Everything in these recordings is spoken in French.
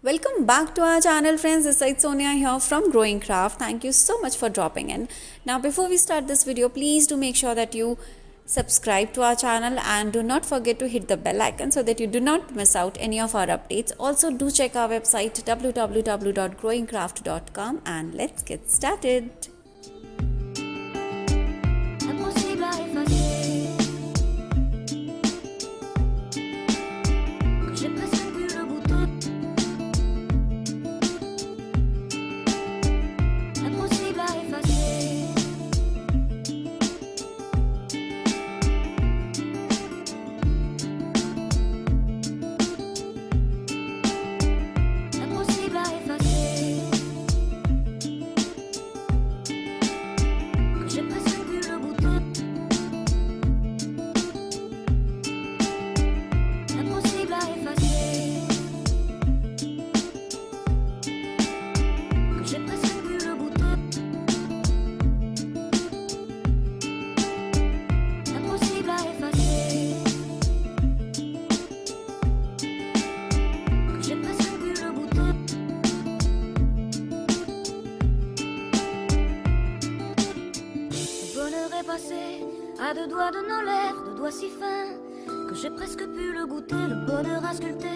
Welcome back to our channel, friends. This is Sonia here from GrowingCraft. Thank you so much for dropping in. Now, before we start this video, please do make sure that you subscribe to our channel and do not forget to hit the bell icon so that you do not miss out any of our updates. Also, do check our website www.growingcraft.com and let's get started. À deux doigts de nos lèvres, deux doigts si fins que j'ai presque pu le goûter, le bonheur à sculpter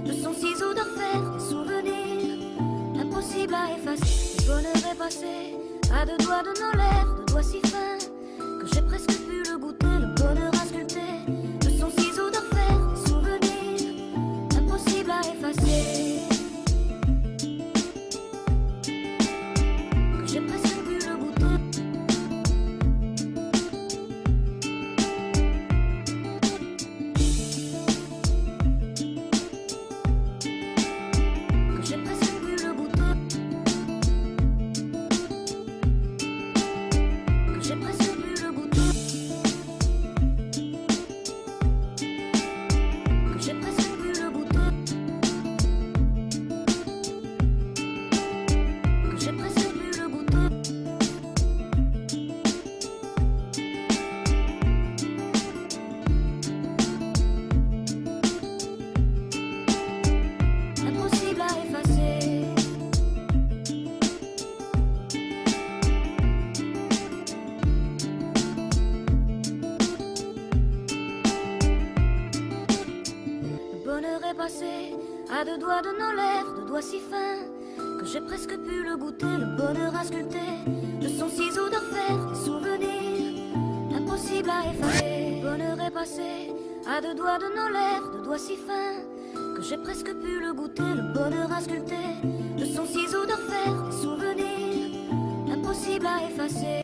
de son ciseau d'orfèvre, des souvenirs impossibles à effacer. Le bonheur est passé à deux doigts de nos lèvres, deux doigts si fins que j'ai presque pu le goûter, le bonheur à sculpter de son ciseau d'orfèvre, des souvenirs impossibles à effacer. Que j'ai presque pu le goûter. À deux doigts de nos lèvres, deux doigts si fins que j'ai presque pu le goûter, le bonheur à sculpter de son ciseau d'orfèvre, des souvenirs impossibles à effacer. Le bonheur est passé à deux doigts de nos lèvres, deux doigts si fins que j'ai presque pu le goûter, le bonheur à sculpter de son ciseau d'orfèvre, des souvenirs impossibles à effacer.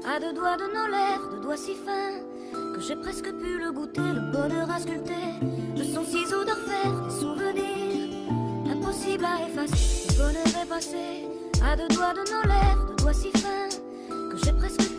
À deux doigts de nos lèvres, deux doigts si fins que j'ai presque pu le goûter, le bonheur à sculpter de son ciseau d'orfèvre, des souvenirs impossibles à effacer. Le bonheur est passé à deux doigts de nos lèvres, deux doigts si fins que j'ai presque